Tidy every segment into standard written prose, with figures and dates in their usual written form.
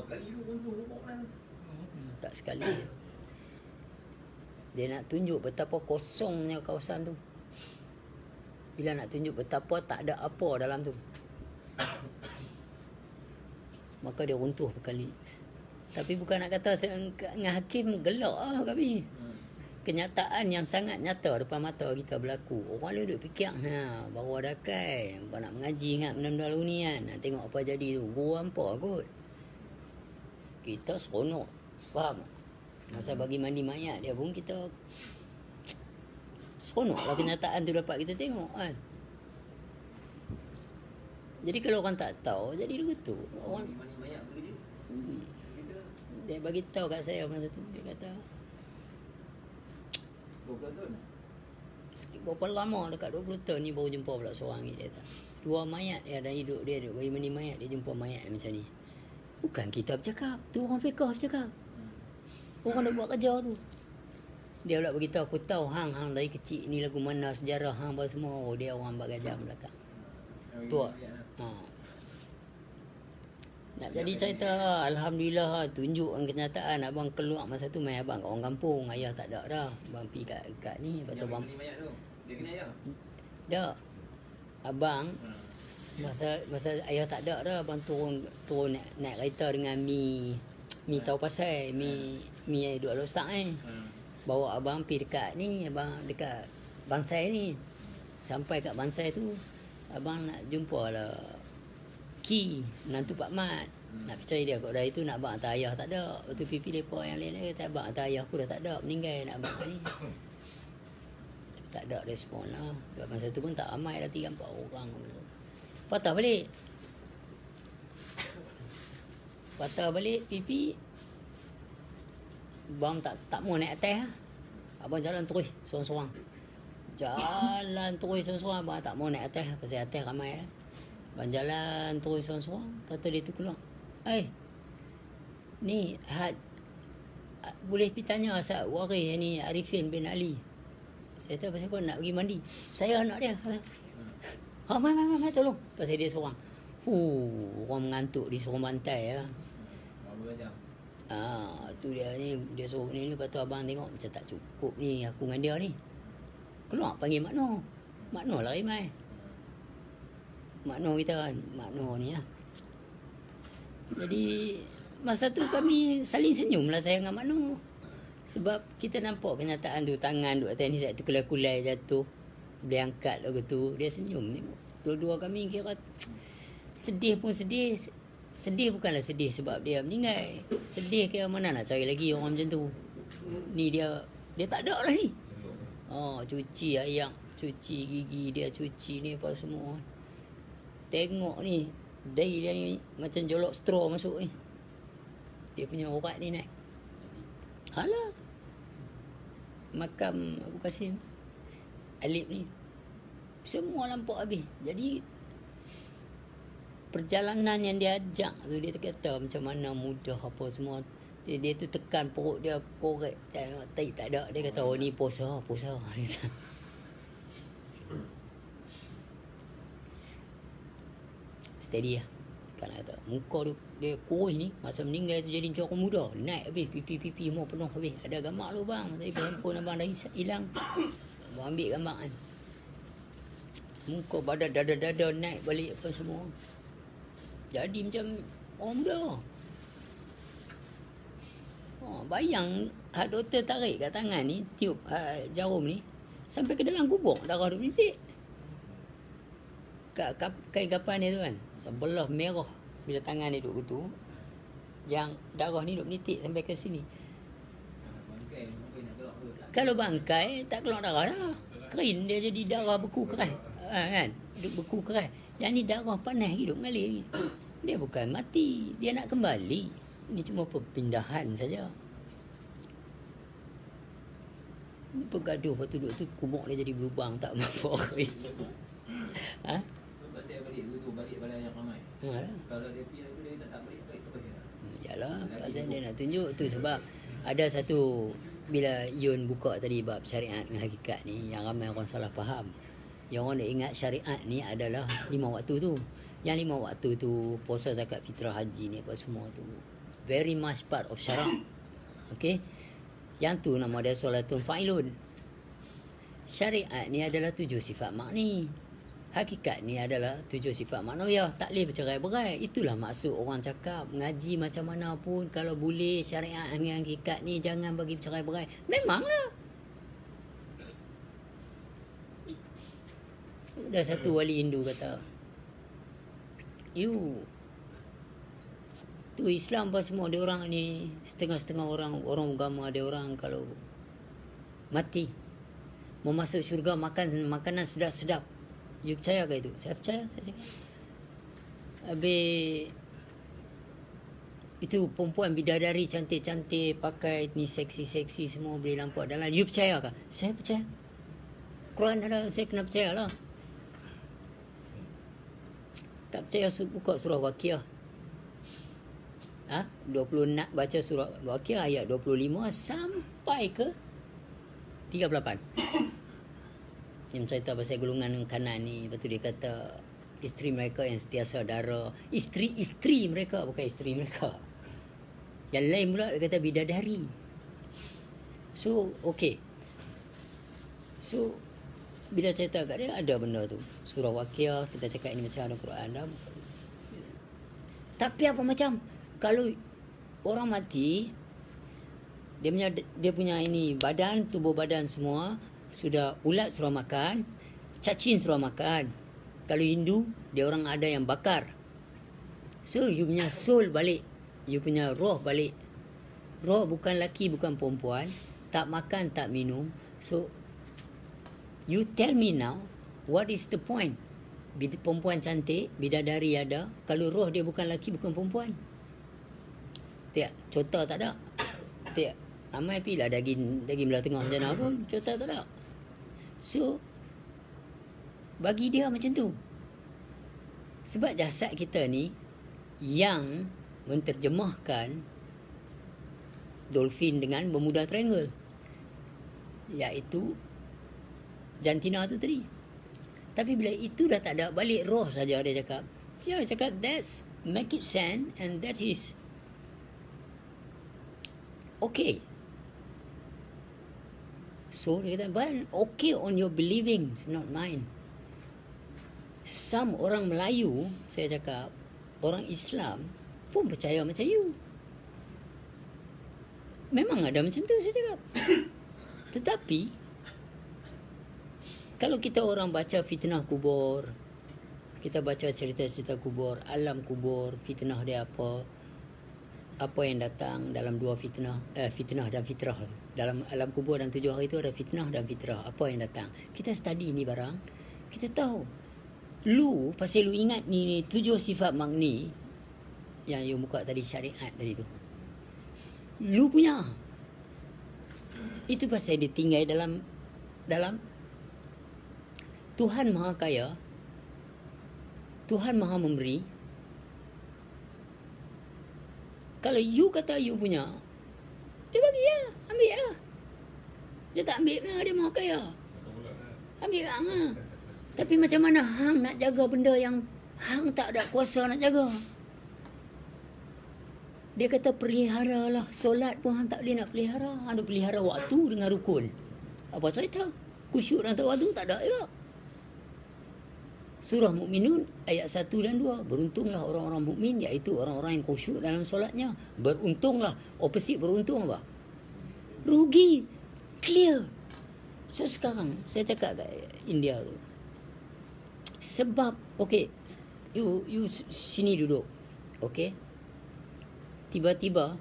kali tu runtuh rumah tu. Tak sekali. Dia nak tunjuk betapa kosongnya kawasan tu. Bila nak tunjuk betapa tak ada apa dalam tu, maka dia runtuh berkali. Tapi bukan nak kata dengan hakim gelak lah kami. Kenyataan yang sangat nyata depan mata kita berlaku. Orang lain duk fikir, baru ada kai, kau nak mengaji ingat benda-benda lalu ni kan. Nak tengok apa jadi tu. Guru hampa kot. Kita seronok. Faham? Masa bagi mandi mayat dia pun kita seronok lah kenyataan tu dapat kita tengok kan. Jadi kalau orang tak tahu, jadi begitu. Orang Mandi mayat boleh je. dia bagi tahu kat saya masa tu, dia kata Berapa tahun? berapa lama dekat 20 tahun ni baru jumpa pula seorang ni, dia kata. Dua mayat yang ada hidup dia duk bagi mandi mayat, dia jumpa mayat macam ni. Bukan kita bercakap, tu orang fiqh bercakap. Orang dah buat kerja tu. Dia pula beritahu aku tahu hang dari kecil ni lagu mana sejarah hang apa semua. Oh, dia orang bagajam belakang. Tua. Nak jadi cerita, alhamdulillah tunjukkan kenyataan. Abang keluar masa tu main abang kat orang kampung, ayah tak ada dah. Abang pergi kat ni, lepas tu abang Mandi mayat tu. Dia kena ayah. dak. Abang masa ayah tak ada dah, abang turun naik kereta dengan mi tahu pasal mi yang duduk alok start ni. Bawa abang pergi dekat ni, abang dekat Bansai ni. Sampai kat Bansai tu, abang nak jumpa lah Ki, menantu Pak Mat. Nak percaya dia kot dah itu nak abang hantar ayah tak ada. Lepas tu pipi lepa yang lain dia kata abang hantar ayah aku dah tak ada, meninggal nak abang ni. Tak ada respon lah. Masa tu pun tak ramai dah 3-4 orang. Patah balik. Patah balik pipi. Bang tak mau naik atas lah. Abang jalan terus sorang-sorang. Jalan terus sorang-sorang. Abang tak mau naik atas pasal atas ramai lah. Abang jalan terus sorang-sorang. Kata dia tu keluar. Ni boleh pergi tanya Asad Waris ni Arifin bin Ali. Saya tahu pasal kau nak pergi mandi. Saya anak dia. Mai tolong. Pasal dia seorang. Orang mengantuk di seorang bantai lah. Berapa jam? Tu dia ni, dia suruh ni, lepas tu abang tengok macam tak cukup ni aku dengan dia ni. Keluar panggil Makno. Makno lah Rimai. Makno kita kan, Makno ni lah. Jadi masa tu kami saling senyum lah saya dengan Makno. Sebab kita nampak kenyataan tu, tangan duk atas ni saat tu kulai-kulai jatuh. Boleh angkat lagu tu, dia senyum tengok. Dua-dua kami kira sedih pun sedih. Sedih bukanlah sedih sebab dia meninggal. Sedih kira mana nak cari lagi orang macam tu. Ni dia tak ada lah ni. Cuci ayak, cuci gigi dia, cuci ni apa semua. Tengok ni, dahi dia ni macam jolok straw masuk ni. Dia punya urat ni naik. Alah. Makam Abu Qasim Alip ni semua lampak habis. Jadi perjalanan yang dia ajak tu, dia kata macam mana mudah apa semua. Dia tu tekan perut dia, korek tai tak ada. Dia kata ni puasa. Dia kata. Steady lah. Kan kata muka dia kurus ni masa meninggal tu jadi macam orang muda. Naik habis pipi semua penuh habis. Ada gambar lu bang. Tapi handphone abang dah hilang. Abang ambil gambar kan. Muka badan dada naik balik apa semua. Jadi macam orang muda. Bayang doktor tarik kat tangan ni, tiup jarum ni sampai ke dalam kubur darah dia menitik. Kain kapan dia tu kan, sebelah merah bila tangan dia duduk tu, yang darah ni duduk menitik sampai ke sini. Kalau bangkai tak keluar darah dah, kering dia jadi darah beku keras kan, beku keras. Yang ni darah panas hidup mengalir. Dia bukan mati, dia nak kembali. Ini cuma perpindahan saja. Bergaduh lepas tu duduk tu, kubur dia jadi berlubang tak mampu. Pasal balik tu balik pada yang ramai. Kalau dia pergi aku dia tak balik tu balik. Yalah, pasal dia nak tunjuk tu sebab ada satu bila Yun buka tadi bab syariat dengan hakikat ni yang ramai orang salah faham. Yang orang nak ingat syariat ni adalah 5 waktu tu. Yang 5 waktu tu puasa zakat fitrah haji ni apa semua tu. very much part of syarak. Okay, yang tu nama dia solatun fa'ilun. Syariat ni adalah 7 sifat makni. Hakikat ni adalah 7 sifat maknawiyah. Tak boleh bercerai-berai. Itulah maksud orang cakap ngaji macam mana pun, kalau boleh syariat dengan hakikat ni jangan bagi bercerai-berai. Memanglah. Dah satu wali Hindu kata, you tu Islam apa semua, dia orang ni setengah-setengah orang agama, dia orang kalau mati mau masuk syurga makan makanan sedap-sedap. You percaya ke itu? Saya percaya, saya cakap. Habis itu perempuan bidadari cantik-cantik pakai ni seksi-seksi semua boleh nampak dalam. You percaya ke? Saya percaya. Quran ada, saya kena percaya lah. Tak percaya buka surah Waqiah. 20 nak baca surah Waqiah ayat 25 sampai ke 38. Yang cerita pasal golongan kanan ni. Lepas tu dia kata isteri mereka yang sentiasa dara. Isteri mereka, bukan isteri mereka. Yang lain pula dia kata bidadari. So, okay. So, bila cerita kat dia ada benda tu. Surah Waqiah, kita cakap ini macam ada Quran dah. Tapi apa macam kalau orang mati, dia punya ini badan, tubuh badan semua sudah ulat suruh makan, cacing suruh makan. Kalau Hindu, dia orang ada yang bakar. So, you punya soul balik. You punya roh balik. Roh bukan laki, bukan perempuan. Tak makan, tak minum. So, you tell me now, what is the point? Perempuan cantik, bidadari ada. Kalau roh dia bukan laki, bukan perempuan. Tak, contoh tak ada. Tak, amai pilah daging belah tengah macam mana pun. Contoh tak ada. So, bagi dia macam tu. Sebab jasad kita ni yang menterjemahkan dolphin dengan Bermuda Triangle, iaitu jantina tu tadi. Tapi bila itu dah tak ada, balik roh saja dia cakap. Dia cakap that's make it sense and that is okay. So dia kata, but okay on your believings, not mine. Some orang Melayu, saya cakap, orang Islam pun percaya macam you. Memang ada macam tu, saya cakap. Tetapi kalau kita orang baca fitnah kubur, kita baca cerita-cerita kubur, alam kubur, fitnah dia apa yang datang dalam dua fitnah, fitnah dan fitrah tu. Dalam alam kubur dan 7 hari tu ada fitnah dan fitrah, apa yang datang. Kita study ni barang, kita tahu. Lu, pasal lu ingat ni 7 sifat magni yang you buka tadi, syariat tadi tu. Lu punya. Itu pasal dia tinggal dalam Tuhan Maha Kaya, Tuhan Maha Memberi. Kalau you kata you punya, dia bagi lah, ambil lah. Dia tak ambil lah, dia Maha Kaya. Ambil lah. Tapi macam mana hang nak jaga benda yang hang tak ada kuasa nak jaga? Dia kata pelihara lah. Solat pun hang tak boleh nak pelihara. Hang nak pelihara waktu dengan rukun. Apa cerita? Khusyuk dan tawadu tak ada juga. Surah Mukminun ayat 1 dan 2. Beruntunglah orang-orang mukmin, iaitu orang-orang yang khusyuk dalam solatnya. Beruntunglah. Opposite beruntung apa? Rugi. Clear. So sekarang saya cakap kat India tu, sebab okay, you sini duduk, okay, tiba-tiba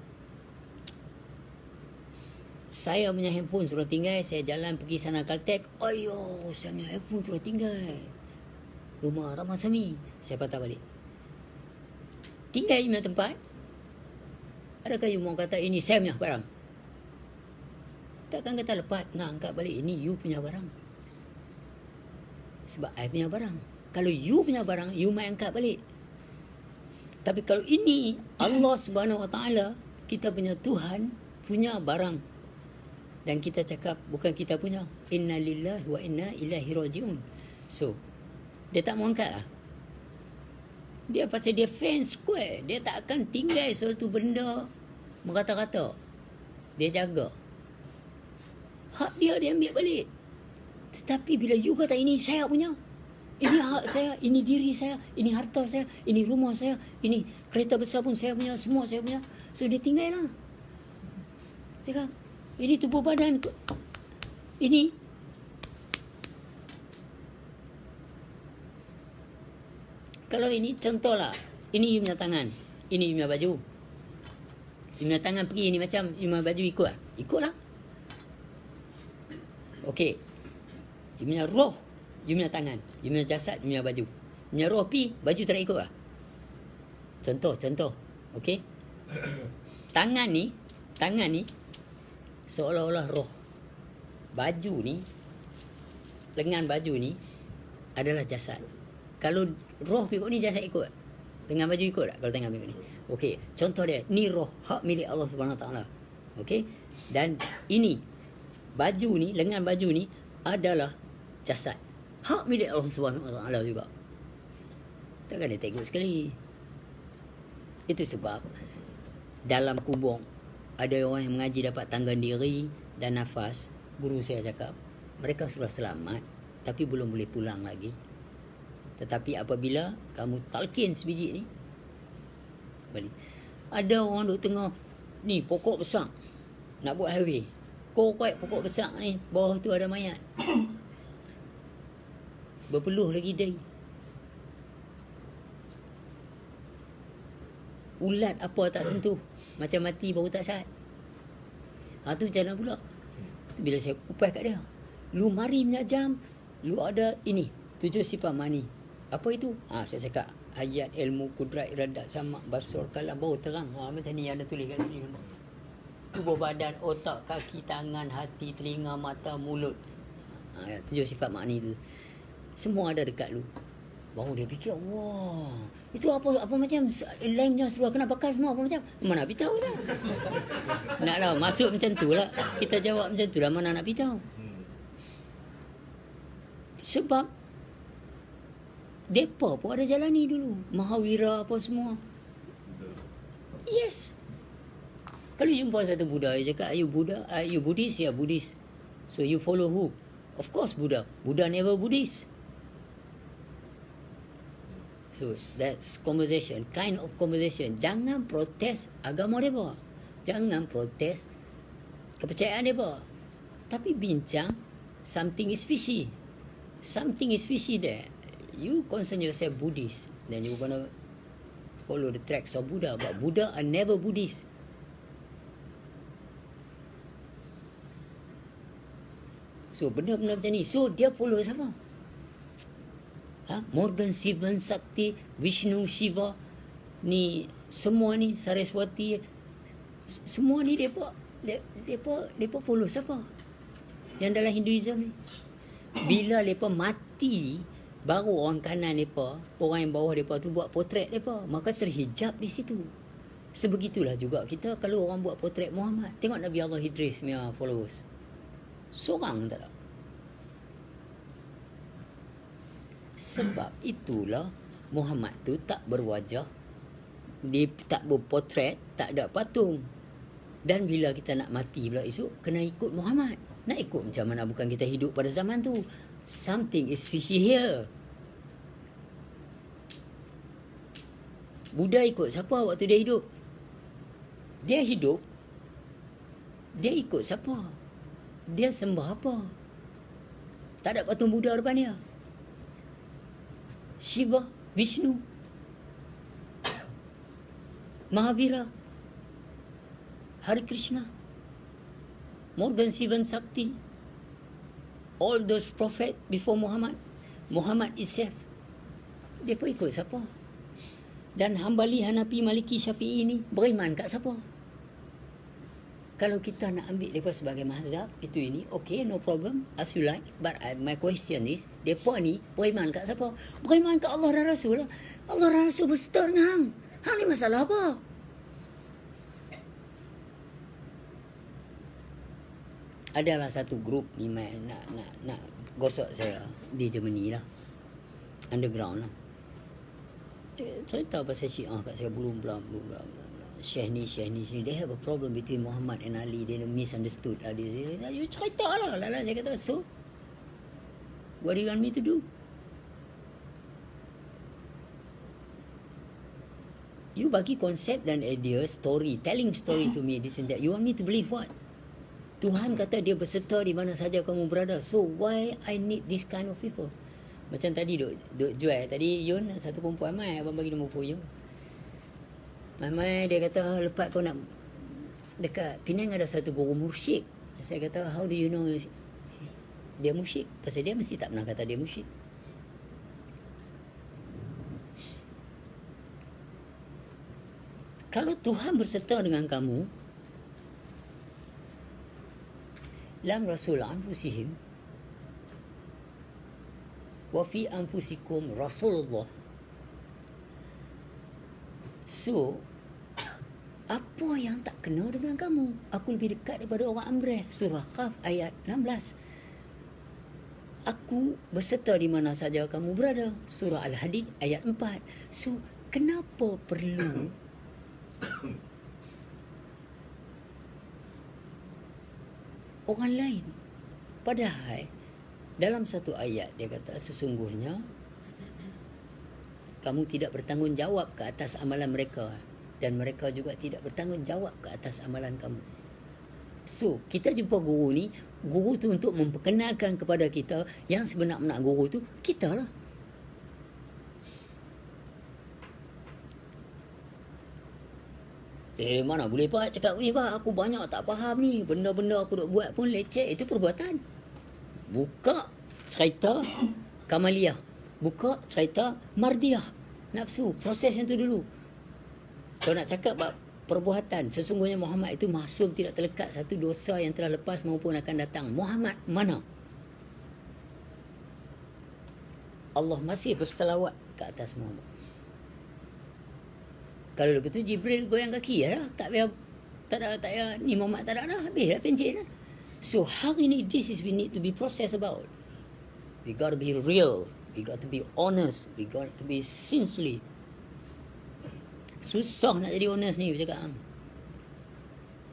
saya punya handphone sudah tinggal. Saya jalan pergi sana Caltech, ayo saya punya handphone sudah tinggal rumah Ramasamy. Saya patah balik, tinggal di mana tempat. Adakah you mau kata ini saya punya barang? Takkan kata lepas nak angkat balik, ini you punya barang. Sebab I punya barang. Kalau you punya barang, you main angkat balik. Tapi kalau ini Allah Subhanahu Wa Taala, kita punya Tuhan punya barang, dan kita cakap bukan kita punya. Inna lillahi wa inna ilaihi rajiun. So dia tak mau angkat lah. Dia pasal dia fans square, dia tak akan tinggal suatu benda Mengata-kata. Dia jaga. Hak dia ambil balik. Tetapi bila you kata ini saya punya, ini hak saya, ini diri saya, ini harta saya, ini rumah saya, ini kereta besar pun saya punya, semua saya punya. So dia tinggal lah. Cakap, ini tubuh badan, ini. Kalau ini contohlah, ini you punya tangan, ini you punya baju. You punya tangan pergi ini macam, you punya baju ikut lah? Ikutlah. Okey. You punya roh, you punya tangan, you punya jasad, you punya baju. You punya roh pergi, baju tak nak ikut lah. Contoh. Okey. Tangan ni seolah-olah roh. Baju ni, lengan baju ni adalah jasad. Kalau roh ikut ni, jasad ikut. Dengan baju ikut tak? Kalau tangan ikut ni. Okey, contoh dia, ni roh, hak milik Allah Subhanahu Wa Taala. Okey? Dan ini baju ni, lengan baju ni adalah jasad. Hak milik Allah Subhanahu Wa Taala juga. Takkan dia tengok sekali. Itu sebab dalam kubur ada orang yang mengaji dapat tanggan diri dan nafas. Guru saya cakap, mereka sudah selamat tapi belum boleh pulang lagi. Tetapi apabila kamu talqin sebiji ni, balik. Ada orang duduk tengah ni pokok besar nak buat highway. Korek pokok besar ni, bawah tu ada mayat. Berpeluh lagi day. Ulat apa tak sentuh, macam mati baru tak sihat. Tu macam mana pula? Bila saya kupas kat dia, lu mari menajam, lu ada ini 7 sifat mani. Apa itu? Saya cakap ayat ilmu kudrat iradat sama basur kalam baru terang. Macam ni ada tulis kat sini. Tubuh badan, otak, kaki, tangan, hati, telinga, mata, mulut. 7 sifat makni tu. Semua ada dekat lu. Baru dia fikir, wah, itu apa macam lainnya seluar kena bakar semua apa macam. Mana nak beritahu dah. Naklah masuk macam tu lah. Kita jawab macam tu lah, mana nak beritahu. Sebab depa pun ada jalani dulu. Mahawira apa semua. Yes. Kalau jumpa satu Buddha, dia cakap, you Buddha, you Buddhist? Ya, Buddhist. So you follow who? Of course Buddha. Buddha never Buddhist. So that's conversation, kind of conversation. Jangan protes agama mereka. Jangan protes kepercayaan mereka. Tapi bincang something is fishy. Something is fishy there. You concern yourself Buddhist, then you gonna follow the tracks of Buddha. But Buddha are never Buddhist. So benda-benda macam ni. So dia follow siapa? Morgan, Sivan, Sakti, Vishnu, Shiva, ni semua ni Saraswati, semua ni depa follow siapa? Yang dalam Hinduism ni. Bila depa mati, baru orang kanan depa, orang yang bawah depa tu buat potret depa, maka terhijab di situ. Sebegitulah juga kita kalau orang buat potret Muhammad. Tengok Nabi Allah Idris punya followers. Seorang tak ada. Sebab itulah Muhammad tu tak berwajah, dia tak berpotret, tak ada patung. Dan bila kita nak mati pula esok, kena ikut Muhammad. Nak ikut macam mana bukan kita hidup pada zaman tu. Something is fishy here. Buddha ikut siapa waktu dia hidup? Dia hidup, dia ikut siapa? Dia sembah apa? Tak ada patung Buddha depan dia. Shiva, Vishnu, Mahavira, Hare Krishna, Morgan, Sivan, Sakti, all those prophet before Muhammad. Muhammad itself, dia pun ikut siapa? Dan Hambali, Hanafi, Maliki, Syafi'i ni beriman kat siapa? Kalau kita nak ambil mereka sebagai mazhab, itu ini, okay, no problem, as you like. But my question is, mereka ni beriman kat siapa? Beriman kat Allah dan Rasul lah. Allah dan Rasul berserta dengan hang. Hang ni masalah apa? Adalah satu grup ni nak gosok saya di Germany lah. Underground lah. Cerita pasal Syiah kat saya belum bla. Syekh ni, they have a problem between Muhammad and Ali. They misunderstood Ali. You cerita lah. Saya kata, so what do you want me to do? You bagi konsep dan idea, telling story to me, this and that. You want me to believe what? Tuhan kata dia berserta di mana saja kamu berada. So why I need this kind of people? Macam tadi duk jual. Tadi Yun, satu perempuan mai, abang bagi nombor phone Yun. Mai dia kata, lepas kau nak dekat Penang ada satu guru mursyid. Saya kata, how do you know dia mursyid? Pasal dia mesti tak pernah kata dia mursyid. Kalau Tuhan berserta dengan kamu, lam rasul anfusihim wa fi anfusikum Rasulullah. So, apa yang tak kena dengan kamu? Aku lebih dekat daripada orang Amreh. Surah Qaf ayat 16. Aku berserta di mana saja kamu berada. Surah Al-Hadid ayat 4. So, kenapa perlu orang lain? Padahal dalam satu ayat dia kata, sesungguhnya kamu tidak bertanggungjawab ke atas amalan mereka, dan mereka juga tidak bertanggungjawab ke atas amalan kamu. So, kita jumpa guru ni, guru tu untuk memperkenalkan kepada kita yang sebenar-benar guru tu kita lah. Mana boleh Pak cakap, Pak aku banyak tak faham ni, benda-benda aku duk buat pun leceh. Itu perbuatan. Buka cerita Kamaliyah, buka cerita Mardiyah, nafsu, proses yang tu dulu. Kau nak cakap perbuatan, sesungguhnya Muhammad itu maksum, tidak terlekat satu dosa yang telah lepas maupun akan datang. Muhammad mana? Allah masih berselawat ke atas Muhammad. Kalau begitu Jibril goyang kaki ya, tak payah, tak ada ni Muhammad tak ada dah, habis dah pencet dah. So hari ni this is we need to be process about. We got to be real, we got to be honest, we got to be sincerely. Susah nak jadi honest ni bercakap.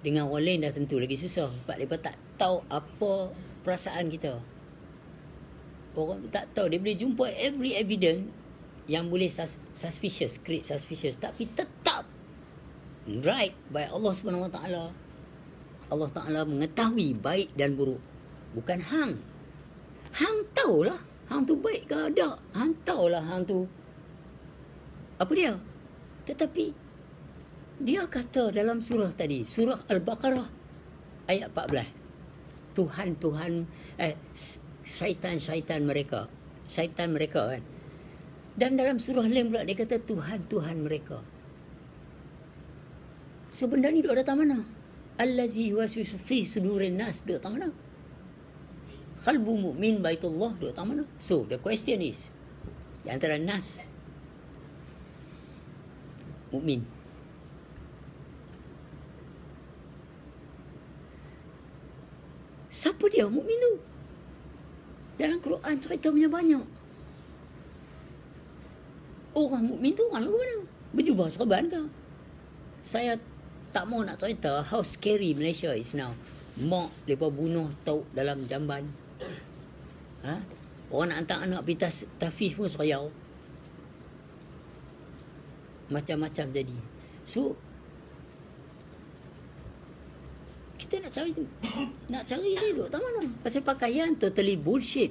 Dengan orang lain dah tentu lagi susah, sebab mereka tak tahu apa perasaan kita. Orang tak tahu, dia boleh jumpa every evidence yang boleh suspicious, create suspicious, tapi tetap right by Allah Subhanahu Wa Taala. Allah Taala mengetahui baik dan buruk. Bukan hang. Hang tahulah hang tu baik ke tak. Hang tahulah hang tu apa dia. Tetapi dia kata dalam surah tadi, surah Al-Baqarah ayat 14, Tuhan syaitan mereka kan. Dan dalam surah lain pula dia kata Tuhan mereka. So benda ni duk datang mana? Allazi yuwaswisu fi sudurin nas, duk datang mana? Qalbu mu'min baitullah, duk datang mana? So the question is, di antara nas mukmin, siapa dia mukmin tu? Dalam Quran cerita punya banyak. Orang mukmin tu orang lagu mana? Berjubah serban ke? Saya tak mau nak cerita how scary Malaysia is now. Mak mereka bunuh tauk dalam jamban. Orang nak hantar anak pergi tahfiz pun seriau. Macam-macam jadi. So kita nak cari ni duk tak mana? Pasal pakaian totally bullshit.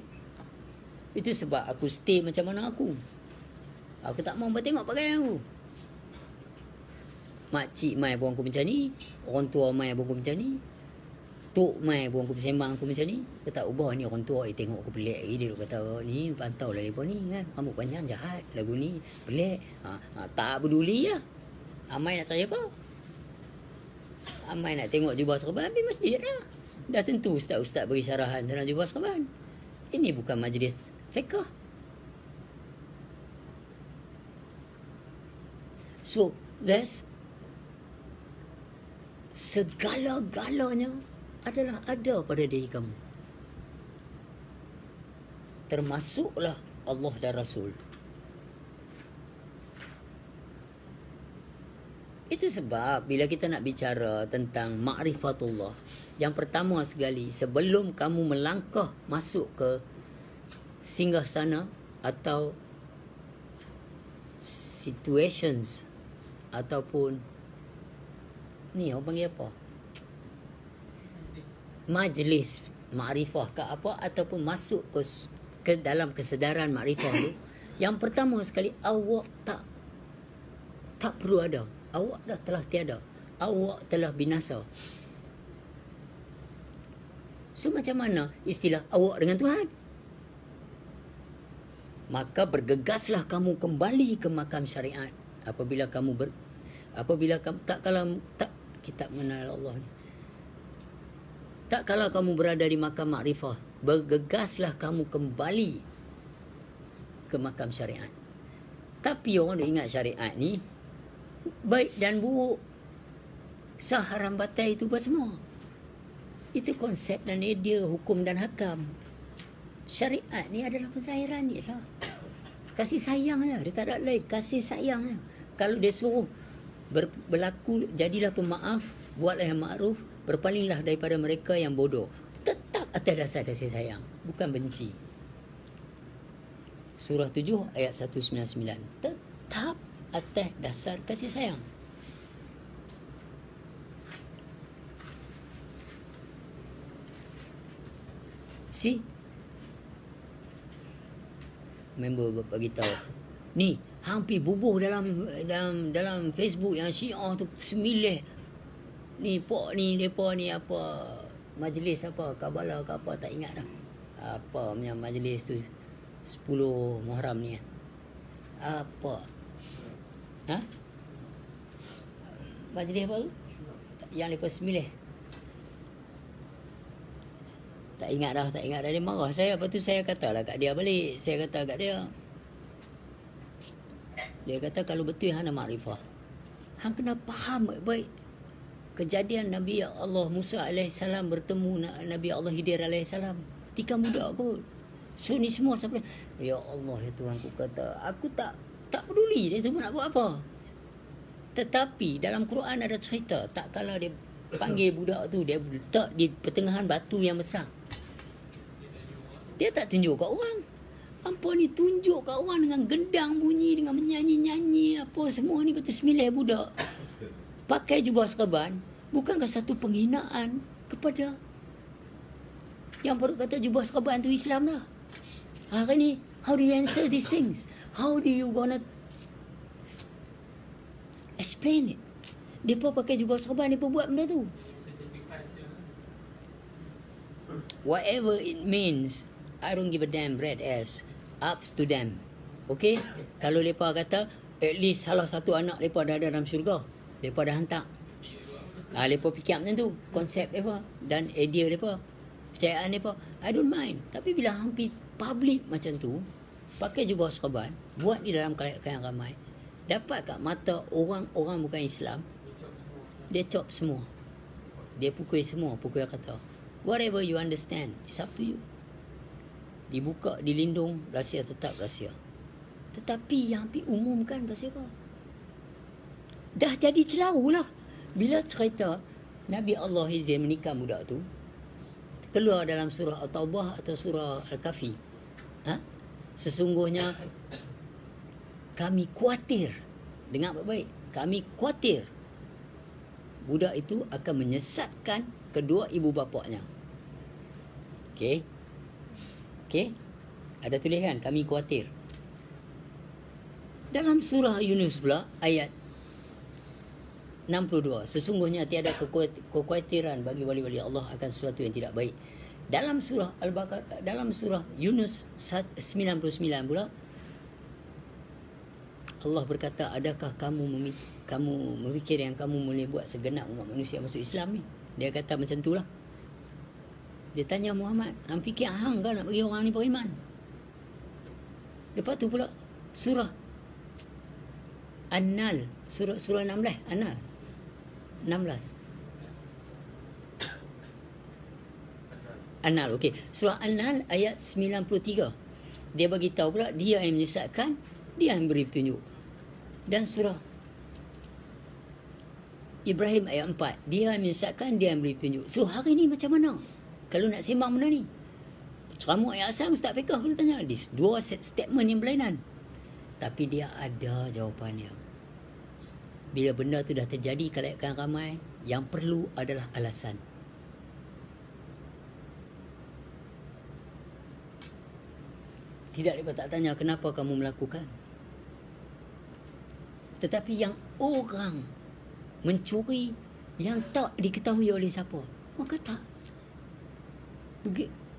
Itu sebab aku stay macam mana aku. Aku tak mahu tengok pakaian aku. Makcik mai pun aku macam ni, orang tua mai pun aku macam ni, tok mai pun aku bersembang aku macam ni. Aku tak ubah ni, orang tua tengok aku pelik lagi. Dia kata ni pantau lah mereka ni kan, rambut panjang jahat, lagu ni pelik. Tak peduli lah. Amai nak cari apa? Amai nak tengok jubah serban, pergi masjid lah. Dah tentu ustaz-ustaz beri syarahan tentang jubah serban. Ini bukan majlis fiqh. So, there's segala-galanya adalah ada pada diri kamu. Termasuklah Allah dan Rasul. Itu sebab bila kita nak bicara tentang ma'rifatullah, yang pertama sekali, sebelum kamu melangkah masuk ke singgah sana atau situations ataupun ni orang panggil apa, majlis makrifah ke apa, ataupun masuk ke dalam kesedaran makrifah tu, yang pertama sekali, awak tak perlu ada, awak dah telah tiada, awak telah binasa. So macam mana istilah awak dengan Tuhan? Maka bergegaslah kamu kembali ke makam syariat. Apabila kamu tak kitab mengenal Allah ni, tak kala kamu berada di makam makrifah, bergegaslah kamu kembali ke makam syariat. Tapi orang dah ingat syariat ni baik dan buruk, sah haram batal itu apa semua. Itu konsep dan idea hukum dan hakam. Syariat ni adalah penzahiran ni lah. Kasih sayang je, dia tak ada lain, kasih sayang je. Kalau dia suruh berlaku, jadilah pemaaf, buatlah yang makruf, berpalinglah daripada mereka yang bodoh. Tetap atas dasar kasih sayang, bukan benci. Surah 7 ayat 199. Tetap atas dasar kasih sayang. See? Member bagi tahu. Ni hampir bubuh dalam Facebook yang Syiah tu semilih. Ni pok ni depa ni apa majlis apa Kabbalah ke apa tak ingat dah. Apa punya majlis tu 10 Muharram ni. Apa? Ha? Majlis apa tu? Yang depa semilih. Tak ingat dah. Dia marah saya. Lepas tu saya katalah kat dia balik. Saya kata kat dia. Dia kata kalau betul hang nak makrifah, hang kena faham baik-baik kejadian Nabi Allah Musa AS bertemu Nabi Allah Hidir AS. Tikam budak kot. So ni semua sampai, ya Allah ya Tuhan, aku kata aku tak peduli dia tu nak buat apa. Tetapi dalam Quran ada cerita, tak kala dia panggil budak tu, dia letak di pertengahan batu yang besar. Dia tak tunjuk kat orang. Apa ni, tunjuk kat orang dengan gendang bunyi, dengan menyanyi-nyanyi apa semua ni, betul semilih budak. Pakai jubah serban, bukankah satu penghinaan kepada yang baru kata jubah serban tu Islam lah. Hari ni, how do you answer these things? How do you gonna explain it? Mereka pakai jubah serban, mereka buat benda tu. Whatever it means, I don't give a damn red ass. Up to them. Okay? Kalau mereka kata, at least salah satu anak mereka dah ada dalam syurga, mereka dah hantar. Mereka fikir macam tu. Konsep mereka dan idea mereka, percayaan mereka, I don't mind. Tapi bila hampir public macam tu, pakai jubah serban, buat di dalam kalangan ramai, dapat kat mata orang-orang bukan Islam, dia chop semua. Dia pukul semua, pukul kata. Whatever you understand, it's up to you. Dibuka, dilindung, rahsia tetap rahsia. Tetapi yang hampir umumkan rahsia apa? Dah jadi celau lah. Bila cerita Nabi Allah Hizir menikah budak tu, keluar dalam surah At-Taubah atau surah Al-Kahfi. Sesungguhnya kami khawatir, dengar baik-baik, kami khawatir budak itu akan menyesatkan kedua ibu bapaknya. Okey. Ada tulisan kami khawatir. Dalam surah Yunus pula ayat 62, sesungguhnya tiada kekhawatiran bagi wali-wali Allah akan sesuatu yang tidak baik. Dalam surah Al-Baqarah, dalam surah Yunus 99 pula Allah berkata, adakah kamu memikir yang kamu boleh buat segenap umat manusia masuk Islam ni? Dia kata macam itulah. Dia tanya Muhammad, hang fikir hang kan nak bagi orang ni beriman? Lepas tu pula surah An-Nahl, surah 16, An-Nahl 16. An-Nahl, okey. Surah An-Nahl ayat 93. Dia bagi tahu pula dia yang menyesatkan, dia yang beri petunjuk. Dan surah Ibrahim ayat 4. Dia menyesatkan, dia yang beri petunjuk. So hari ni macam mana? Kalau nak sembang benda ni. Ceramah ayat asal Ustaz Fiqah kalau tanya. Dua statement yang berlainan. Tapi dia ada jawapannya. Bila benda tu dah terjadi kalaupkan ramai, yang perlu adalah alasan. Tidak mereka tak tanya kenapa kamu melakukan. Tetapi yang orang mencuri yang tak diketahui oleh siapa, maka tak.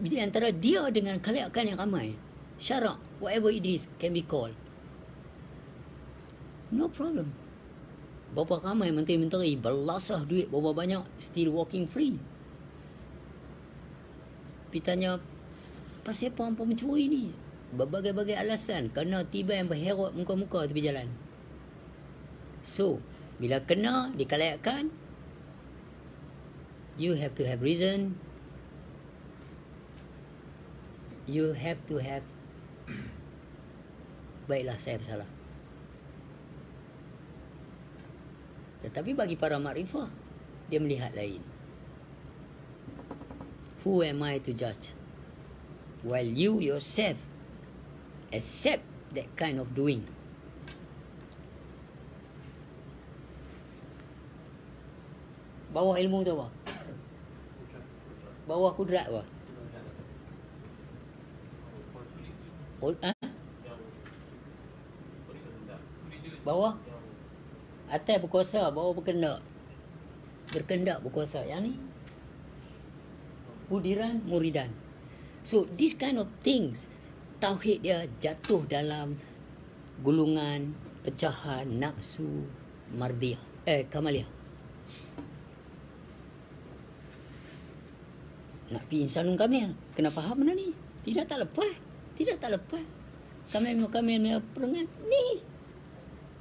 Di antara dia dengan kalaupkan yang ramai, syarak, whatever it is, can be called. No problem. Berapa ramai menteri-menteri berlasah duit berapa banyak, still walking free. Pergi tanya, pasal apa hampa mencuri ni? Berbagai-bagai alasan. Kerana tiba yang berherot muka-muka tepi jalan. So, bila kena dikalayakan, you have to have reason. You have to have, baiklah saya bersalah. Tetapi bagi para makrifah, dia melihat lain. Who am I to judge? While you yourself accept that kind of doing. Bawah ilmu tu apa? Bawah kudrat apa? Bawah atas berkuasa, bawah berkendak. Berkendak berkuasa. Yang ni budiran muridan. So this kind of things, tauhid dia jatuh dalam gulungan pecahan nafsu mardiyah, kamaliyah. Nak pergi insanun kamil, kena faham benda ni. Tidak tak lepas. Kamil perangan ni.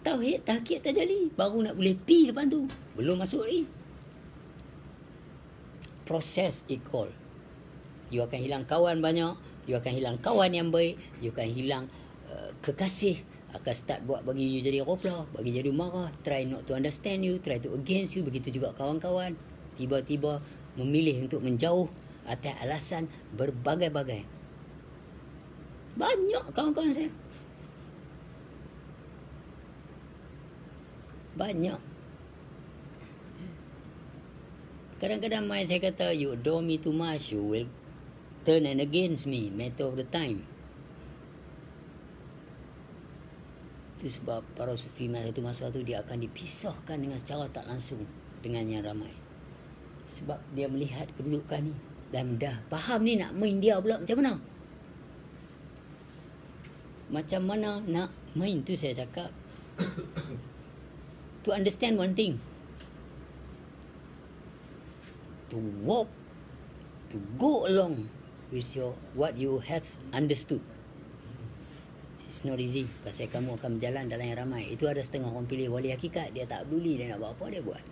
Tauhid tahqiq tajali, baru nak boleh pi depan tu. Belum masuk lagi. Proses equal. You akan hilang kawan banyak, you akan hilang kawan yang baik, you akan hilang kekasih, akan start buat bagi you jadi roplah, bagi jadi marah, try not to understand you, try to against you. Begitu juga kawan-kawan tiba-tiba memilih untuk menjauh atas alasan berbagai-bagai. Banyak kawan-kawan saya. Banyak. Kadang-kadang mai saya kata, you adore me too much, you will turn and against me, matter of the time. Itu sebab para sufi masa tu dia akan dipisahkan dengan secara tak langsung dengan yang ramai. Sebab dia melihat kedudukan ni dan dah faham ni nak main dia pula macam mana. Macam mana nak main tu saya cakap. To understand one thing. To walk, to go along with what you have understood. It's not easy. Pasal kamu akan berjalan dalam yang ramai. Itu ada setengah orang pilih wali hakikat. Dia tak peduli dia nak buat apa, dia buat.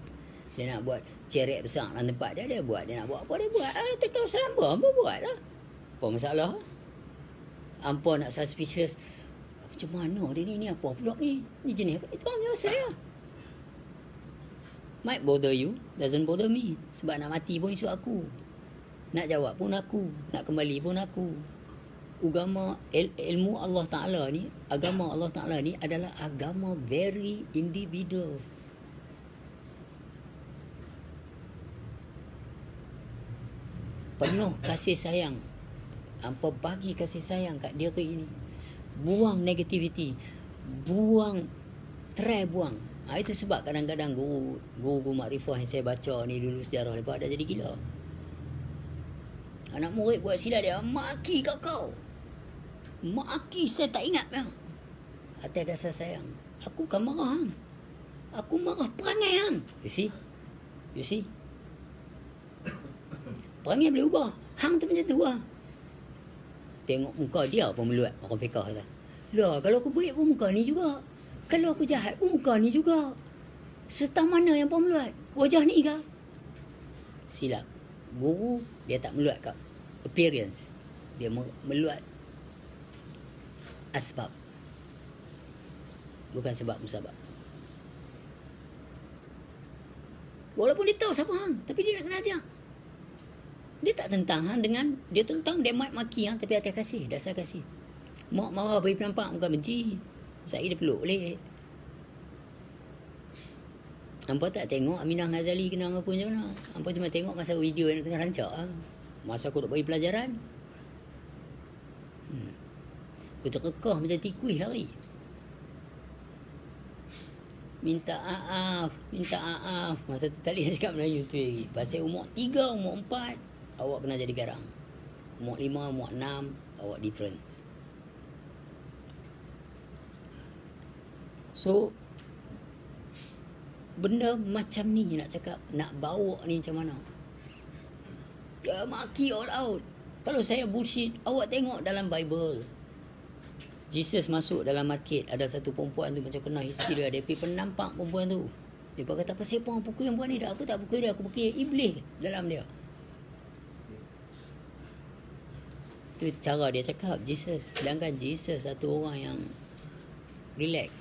Dia nak buat ceret besar dalam tempat dia, dia buat. Dia nak buat apa, dia buat. Tekau selamba, apa buat lah. Apa masalah? Hampa nak suspicious. Macam mana dia ni apa pula ni? Ni jenis apa? Itu orang biasa lah. Might bother you, doesn't bother me. Sebab nak mati pun isu aku. Nak jawab pun aku. Nak kembali pun aku. Agama, ilmu Allah Ta'ala ni, agama Allah Ta'ala ni adalah agama very individual. Penuh kasih sayang. Hampa bagi kasih sayang kat diri ini. Buang negativity. Try buang. Itu sebab kadang-kadang guru makrifah yang saya baca ni dulu sejarah lepas dah jadi gila. Anak murid buat silap dia, maki kat kau. Maki saya tak ingat lah. Atas dasar sayang. Aku kan marah hang. Aku marah perangai hang. You see? Perangai boleh ubah. Hang tu macam tu lah. Tengok muka dia pun meluat. Orang fikah kata. Lah, kalau aku baik pun muka ni juga. Kalau aku jahat pun muka ni juga. Serta mana yang pun meluat? Wajah ni ke? Silap. Guru, dia tak meluat kat appearance. Dia meluat asbab. Bukan sebab musabab. Walaupun dia tahu siapa hang, tapi dia nak kena ajar. Dia tak tentang hang dengan, dia tentang dia maki hang tapi hati kasih, dasar kasih. Mak marah bagi penampak bukan benci. Saya dia peluk balik. Hampa tak tengok Aminah Ghazali kenal aku macam mana. Hampa cuma tengok masa video yang tengah rancak lah. Masa aku nak bagi pelajaran. Aku terkekeh macam tikus lari. Minta maaf. Masa tu tak boleh cakap Melayu tu lagi. Pasal umur 3, umur 4, awak kena jadi garang. Umur 5, umur 6, awak difference. So, benda macam ni nak cakap, nak bawa ni macam mana? Dia maki all out. Kalau saya bullshit, awak tengok dalam Bible. Jesus masuk dalam market, ada satu perempuan tu macam kena histeria. Dia pergi penampak perempuan tu. Dia kata, apa siapa yang pukul perempuan ni? Aku tak pukul dia, aku pukul iblis dalam dia. Tu cara dia cakap, Jesus. Sedangkan Jesus satu orang yang relax.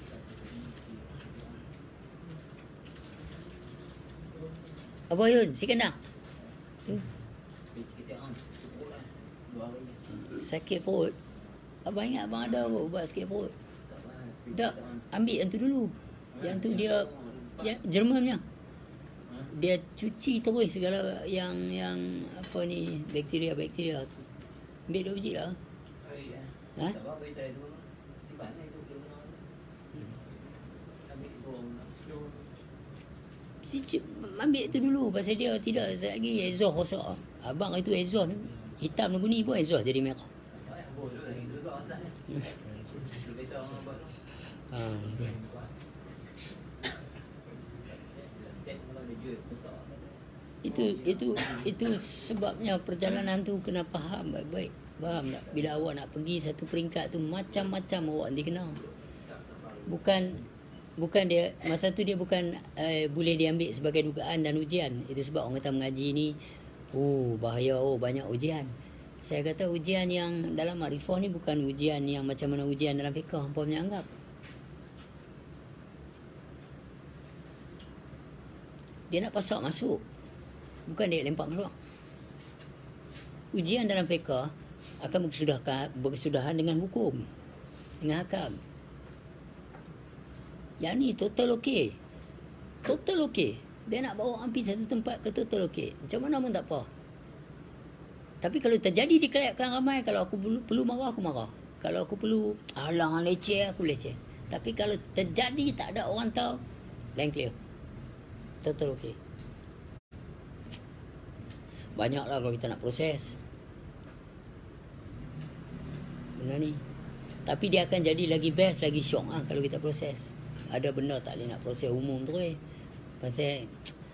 Apa Yun? Si kena? Sakit perut. Abang ingat abang ada ubat sakit perut? Tak, ambil yang tu dulu. Yang tu dia Jerman punya. Dia cuci terus segala yang apa ni, bakteria. Ambil 2 biji lah. Ha? Ambil tu dulu pasal dia tidak lagi exhaust rosak. Abang itu exhaust hitam dan kuning pun exhaust jadi merah. Itu sebabnya perjalanan tu kena faham baik-baik. Faham tak? Bila awak nak pergi satu peringkat tu macam-macam awak nanti kenal. Bukan dia masa tu dia bukan boleh diambil sebagai dugaan dan ujian. Itu sebab orang kata mengaji ni bahaya, banyak ujian. Saya kata ujian yang dalam makrifah ni bukan ujian yang macam mana ujian dalam fiqh hangpa punya anggap. Dia nak pasak masuk, bukan dia lempar keluar. Ujian dalam fiqh akan berkesudahan dengan hukum, dengan hakam. Yang ni total okey. Total okey. Dia nak bawa ampi satu tempat ke total okey. Macam mana pun tak apa. Tapi kalau terjadi di kelayakan ramai, kalau aku perlu marah, aku marah. Kalau aku perlu alang leceh, aku leceh. Tapi kalau terjadi tak ada orang tahu, lain clear. Total okey. Banyaklah kalau kita nak proses. Benda ni. Tapi dia akan jadi lagi best, lagi syok kalau kita proses. Ada benda tak boleh nak proses umum terus. Pasal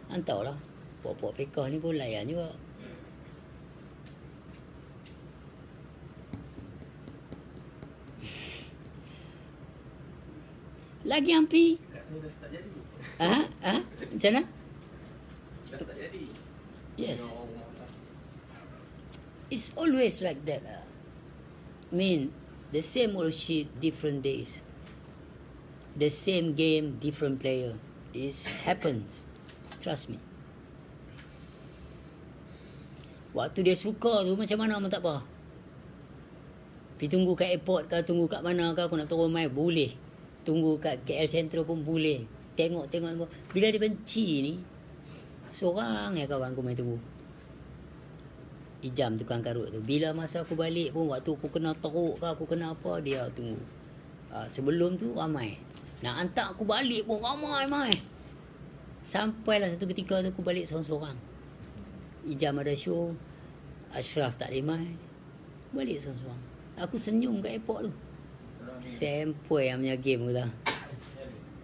entahlah, pokok fiqh ni pun layan juga. Lagi ampi. Dah start jadi. Macam mana? Dah start jadi. Yes. It's always like that. I mean, the same old shit, different days. The same game, different player. It happens. Trust me. Waktu dia suka tu macam mana pun tak apa. Pergi tunggu kat airport ke, tunggu kat mana ke, aku nak turun mai, boleh. Tunggu kat KL Central pun boleh. Tengok. Bila dia benci ni, seorang yang kawan aku main tunggu. Ijam tukang karut tu. Bila masa aku balik pun, waktu aku kena teruk ke, aku kena apa, dia tunggu. Sebelum tu ramai. Nak hantar aku balik pun ramai. Sampailah satu ketika tu aku balik seorang-seorang. Ijam ada show, Ashraf tak boleh main. Balik seorang-seorang. Aku senyum kat airport tu. Sempoi yang punya game tu.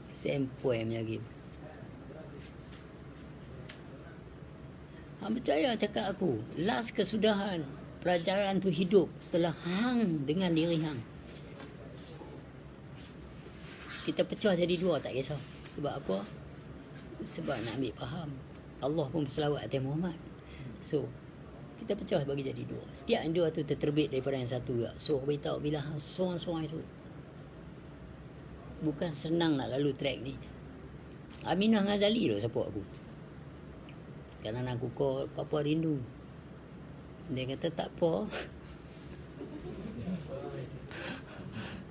Sempoi yang punya game. Hang percaya cakap aku, last kesudahan pelajaran tu hidup setelah hang dengan diri hang. Kita pecah jadi 2 tak kisah. Sebab apa? Sebab nak ambil faham. Allah pun berselawat atas Muhammad. So, kita pecah bagi jadi 2. Setiap yang 2 tu terterbit daripada yang satu juga. So, beritahu bila hang seorang-seorang itu. Bukan senang nak lalu track ni. Aminah Ghazali tu support aku. Kalau nak kukuh, Papa rindu. Dia kata tak apa.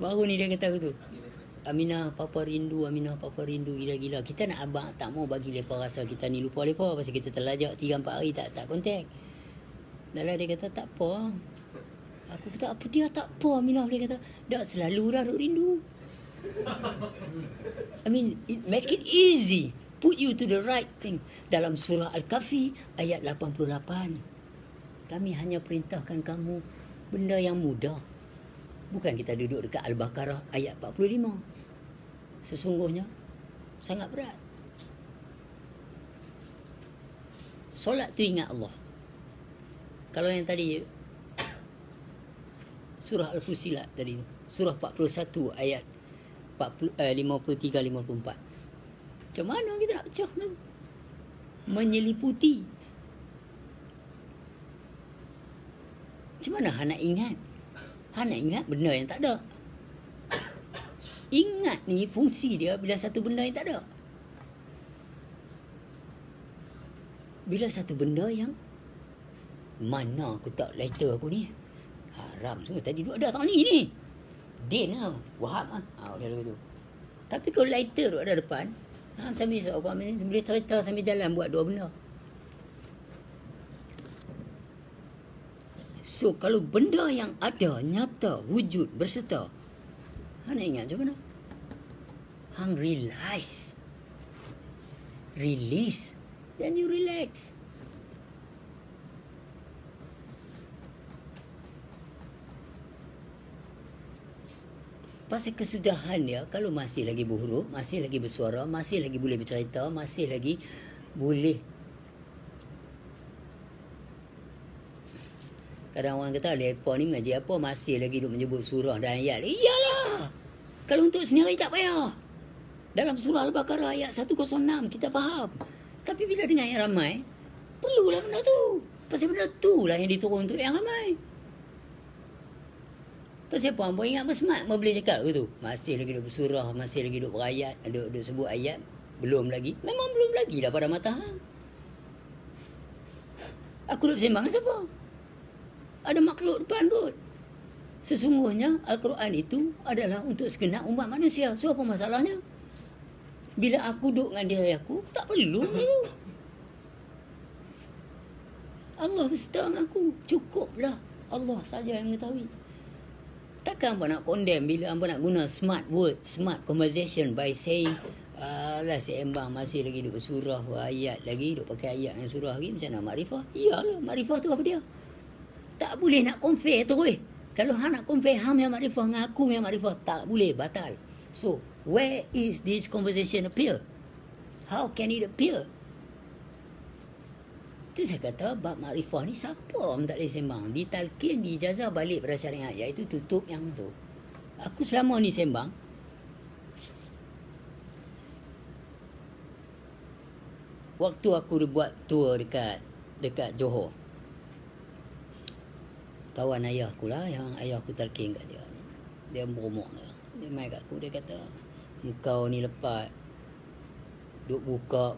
Baru ni dia kata tu. Aminah, Papa rindu, Aminah, Papa rindu gila-gila. Kita nak abang tak mau bagi mereka rasa kita ni lupa mereka. Pasal kita terlajak 3-4 hari tak kontak. Dah lah dia kata tak apa. Aku kata apa dia tak apa, Aminah. Dia kata dah selalu dah duk rindu. I mean, make it easy. Put you to the right thing. Dalam surah Al-Kahfi ayat 88. Kami hanya perintahkan kamu benda yang mudah. Bukan kita duduk dekat Al-Baqarah ayat 45. Sesungguhnya sangat berat. Solat tu ingat Allah. Kalau yang tadi surah Al-Fusilat tadi, surah 41 ayat 53-54. Macam mana kita nak pecah tu? Menyeliputi. Macam mana Han nak ingat? Han nak ingat benda yang tak ada. Ingat ni fungsi dia bila satu benda yang tak ada. Bila satu benda yang mana aku tak lighter aku ni? Haram semua tadi duk ada tak ni. Din lah. Wahab lah. Macam tu. Tapi kalau lighter duk ada depan, sambil seorang ni boleh cerita sambil jalan buat dua benda. So, kalau benda yang ada, nyata, wujud, berserta, Han nak ingat macam mana? Han realize. Release. Then you relax. Pasal kesudahan dia, kalau masih lagi berhuruf, masih lagi bersuara, masih lagi boleh bercerita, masih lagi boleh. Kadang orang kata, lepa ni mengaji apa, masih lagi duk menyebut surah dan ayat. Iyalah! Kalau untuk sendiri tak payah. Dalam surah Al-Baqarah ayat 106, kita faham. Tapi bila dengar yang ramai, perlulah benda tu. Pasal benda tu lah yang diturun untuk yang ramai. Pasal apa? Mereka ingat bersmart, mereka boleh cakap ke tu. Masih lagi duk bersurah, masih lagi duk berayat, duk sebut ayat. Belum lagi. Memang belum lagi dah pada mata hang. Aku duk bersembang dengan siapa? Ada makhluk depan kot. Sesungguhnya Al-Quran itu adalah untuk segenap umat manusia. So apa masalahnya? Bila aku duduk dengan diri aku tak perlu itu. Allah berserta dengan aku. Cukuplah. Allah saja yang mengetahui. Takkan hangpa nak condemn bila hangpa nak guna smart word, smart conversation by saying lah sembang masih lagi duduk surah ayat lagi, duduk pakai ayat dengan surah lagi, macam nak makrifah. Iyalah, makrifah tu apa dia? Tak boleh nak compare terus. Kalau hang nak compare hang yang makrifah dengan aku yang makrifah, tak boleh, batal. So, where is this conversation appear? How can it appear? Itu saya kata, bab makrifah ni siapa orang tak boleh sembang? Ditalkin, diijazah balik pada syariat, iaitu tutup yang tu. Aku selama ni sembang, waktu aku buat tour dekat Johor, kawan ayah aku lah, yang ayah aku talkin kat dia ni. Dia berumur lah. Dia main kat aku, dia kata, kau ni lepas duk buka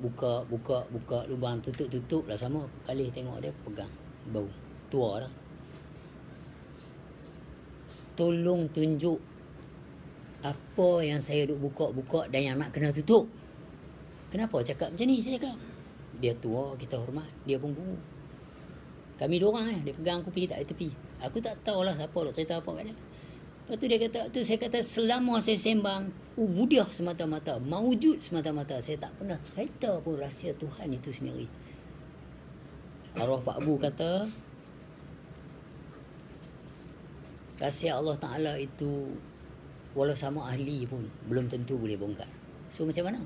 lubang, tutup lah sama. Kali tengok dia pegang bau tua dah. Tolong tunjuk apa yang saya duk buka dan yang nak kena tutup. Kenapa cakap macam ni? Saya cakap dia tua, kita hormat, dia pun guru. Kami dua orang dia pegang aku pergi tak tepi. Aku tak tahulah siapa nak cerita apa kat dia. Lepas tu dia kata, saya kata selama saya sembang ubudiah semata-mata, mawujud semata-mata, saya tak pernah cerita pun rahsia Tuhan itu sendiri. Arwah Pak Abu kata, rahsia Allah Ta'ala itu walau sama ahli pun belum tentu boleh bongkar. So macam mana?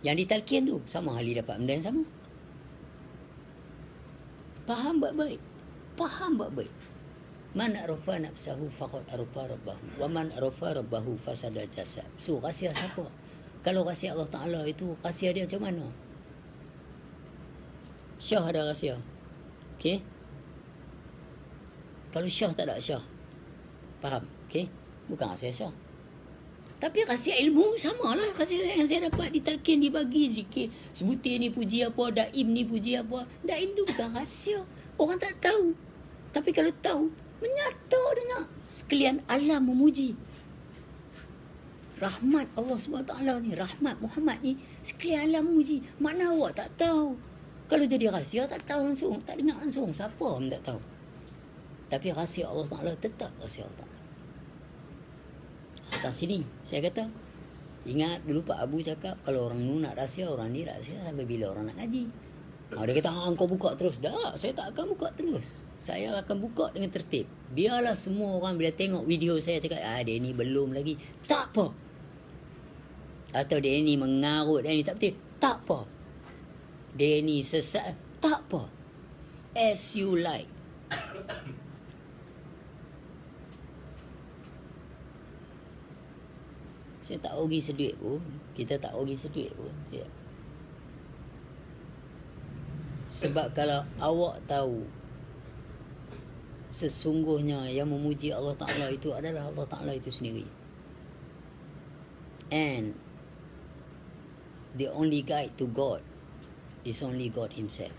Yang ditalkin tu sama ahli dapat benda yang sama. Faham baik-baik. Man arafa nafsahu faqad arafa rabbahu wa man arafa rabbahu fasada jasad. So rahsia siapa? Kalau rahsia Allah Ta'ala itu, rahsia dia macam mana? Syah ada rahsia. Okey? Kalau Syah tak ada Syah. Faham? Okey? Bukan rahsia Syah. Tapi rahsia ilmu sama lah. Rahsia yang saya dapat di talqin, dibagi zikir. Sebutir ni puji apa, daim ni puji apa. Daim tu bukan rahsia. Orang tak tahu. Tapi kalau tahu, menyata dengan sekalian alam memuji. Rahmat Allah SWT ni, rahmat Muhammad ni, sekalian alam memuji. Mana awak tak tahu. Kalau jadi rahsia, tak tahu langsung. Tak dengar langsung. Siapa pun tak tahu. Tapi rahsia Allah SWT tetap rahsia Allah SWT. Atas sini, saya kata, ingat dulu Pak Abu cakap, kalau orang ni nak rahsia, orang ni rahsia sampai bila orang nak ngaji. Dia kata, kau buka terus. Tak, saya tak akan buka terus. Saya akan buka dengan tertib. Biarlah semua orang bila tengok video saya cakap, dia ni belum lagi. Tak apa. Atau dia ni mengarut, dia ni tak betul. Tak apa. Dia ni sesat. Tak apa. As you like. Saya tak rugi seduit pun. Kita tak rugi seduit pun. Ya. Sebab kalau awak tahu sesungguhnya yang memuji Allah Ta'ala itu adalah Allah Ta'ala itu sendiri. And the only guide to God is only God Himself.